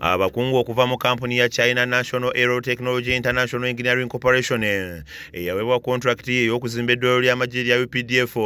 Abakungu okuva mu kampuni ya China National Aero Technology International Engineering Corporation eyaweebwa contract ey'okuzimba eddwaliro ly'amagye lya UPDF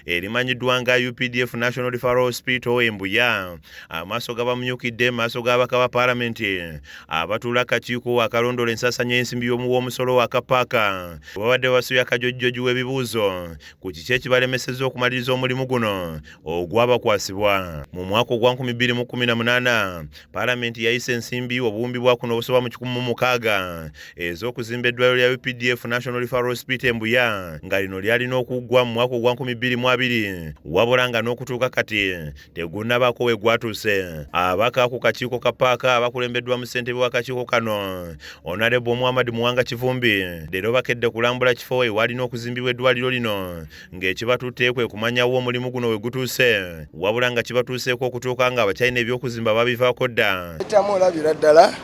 erimanyiddwa nga UPDF National Referral Hospital e Mbuya. Amaaso gabamyukidde maaso g'ababaka ba paalamenti abatuula akakiiko akalondola ensaasaanya y'ensimbi y'omusolo wa kapaaka babadde basuubya akajojjoji w'ebibuuzo ku kiki ekibalemesezza okumaliriza omulimu guno ogwabakwasibwa. Mu mwaka ogwa 2018 paalamenti yayise ensimbi obuwumbi bwa kuno obusoba mu 160 ez'okuzimba eddwaliro lya UPDF National Referral Hospital Mbuya nga lino lyalina okuggwa mu mwaka ogwa 2020 wabula nga n'okutuuka kati tegunnabako we gwatuuse. Abaka ku kakiiko ka paaka abakulembeddwa mu ssentebe w'akakiiko kano Honorable Muhammad Muwanga Kivumbi leero bakedde kulambula kifo ewalina okuzimbibwa eddwaliro lino ng'ekibatutte kwe kumanyawo omulimu guno we gutuuse wabula nga kibatuuseeko okutuuka nga abakyalina ebyokuzimba babivaako dda. Tamu olabira ddala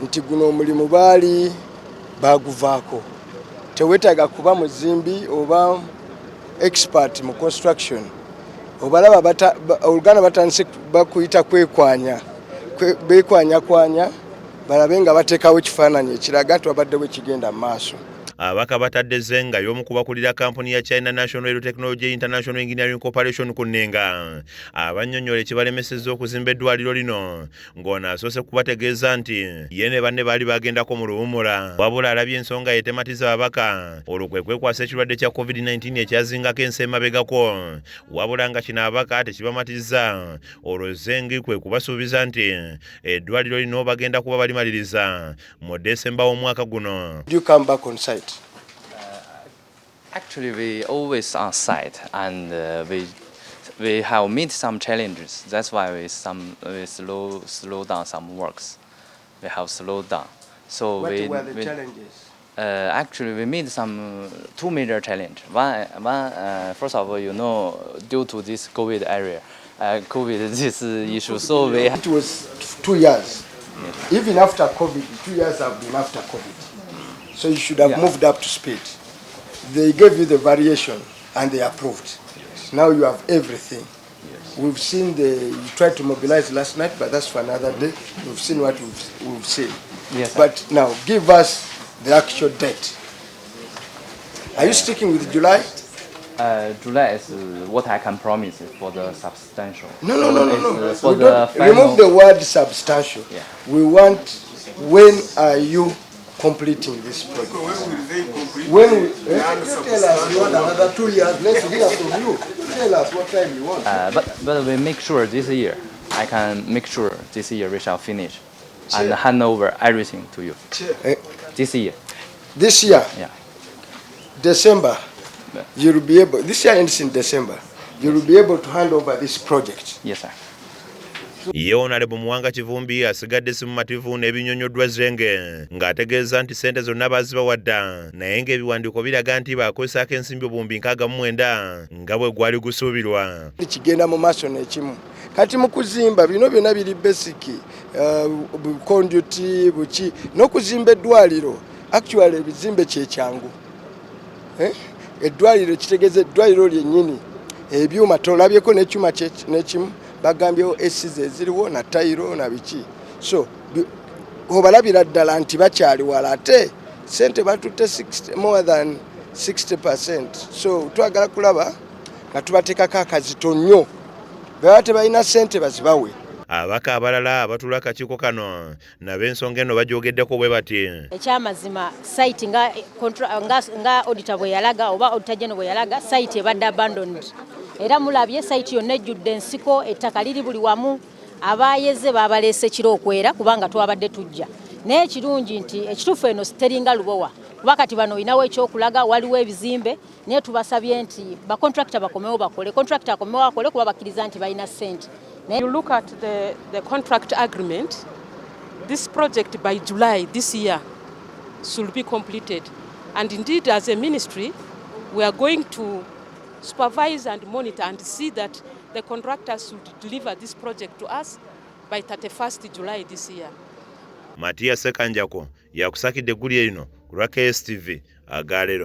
nti guno omulimu baali baguvaako. Tewetaaga kuba muzimbi oba expert mu construction. Obalaba Oluganda batandise bakuyita bekwanya balabe nga bateekawo ekifaananyi ekiraga nti wabaddewo ekigenda mu maaso. Abaka batadde zenga y'omu kubakulira kampuni ya China National Aero Technology International Engineering Corporation ku nnenga abannyonnyola ekibalemesezza okuzimba eddwaliro lino ng'ono asoose kubategeeza nti ye ne banne baali bagendako mu luwummula wabula alabye ensonga yetematiza ababaka olwo kwe kwekwasa ekirwadde kya COVID-19 ekyazingako ensi emabegako wabula nga kino abaka tekibamatiza olwo zengi kwe kubasuubiza nti eddwaliro lino bagenda kuba balimaliriza mu Desemba w'omwaka guno. Do you come back on site? Actually, we always on site, and we have met some challenges. That's why we slow down some works. We have slowed down. So What were the challenges? Actually, we meet some two major challenges. One, first of all, due to this COVID area, this issue, so we. It was 2 years. Yes. Even after COVID, 2 years have been after COVID. So you should have moved up to speed. They gave you the variation and they approved. Yes. Now you have everything. Yes. We've seen you tried to mobilize last night, but that's for another day. We've seen what we've seen. Yes. But now give us the actual date. Are you sticking with July? July is what I can promise for the substantial. No. For We the don't final, remove the word substantial. Yeah. We want, when are you completing this project? When will they complete? When you tell us you want another 2 years, let's hear from you. Tell us what time you want. but we make sure this year. I can make sure this year we shall finish and hand over everything to you. This year. This year, Yeah. December, Yeah. you'll be able. This year ends in December. You'll be able to hand over this project. Yes, sir. Ye Honorable Muwanga Kivumbi asigadde simumativu n'ebinnyonnyoddwa zenge ng'ategeeza nti ssente zonna bazibawadda naye ng'ebiwandiiko biraga nti baakozesaako ensimbi obuwumbi 69 nga bwe gwali gusuubirwa. Kigenda mu maaso n'ekimu. Kati mu kuzimba bino byonna biri basic, conduit buki n'okuzimba eddwaliro. Actually ebizimbe kyekyangu. Eddwaliro kitegeeza eddwaliro lyennyini ebyuma tolabyeko n'ekyuma n'ekimu bagambyewo esize eziriwo na tayiro na biki. So obalabira ddala nti bakyali wala ate ssente batutte more than 60%. So twagala kulaba nga tubateekako akazito nnyo baba tebalina ssente bazibawe. Abaka abalala abatuula akakiiko kano n'ab'ensonga eno bagyogeddeko bwe bati. Ekyamazima site nga auditor bwe yalaga oba auditor general bwe yalaga site ebadde abandoned. Era mulabye site yonna ejjudde ensiko, ettaka liri buli wamu, abayeze babaleese kiro okwera kubanga twabadde tujja. Naye ekirungi nti ekituufu eno siteringa lubowa kuba kati bano olinawo ekyokulaga waliwo ebizimbe naye tubasabye nti bacontractor bakomewo bakole. Contractor akomewo akole kuba bakkiriza nti balina ssente. You look at the contract agreement, this project by July this year should be completed. And indeed, as a ministry, we are going to supervise and monitor and see that the contractors should deliver this project to us by 31st July this year. Matia Sekanjako yakusakidde eggulire lino ku lwa KSTV Agalero.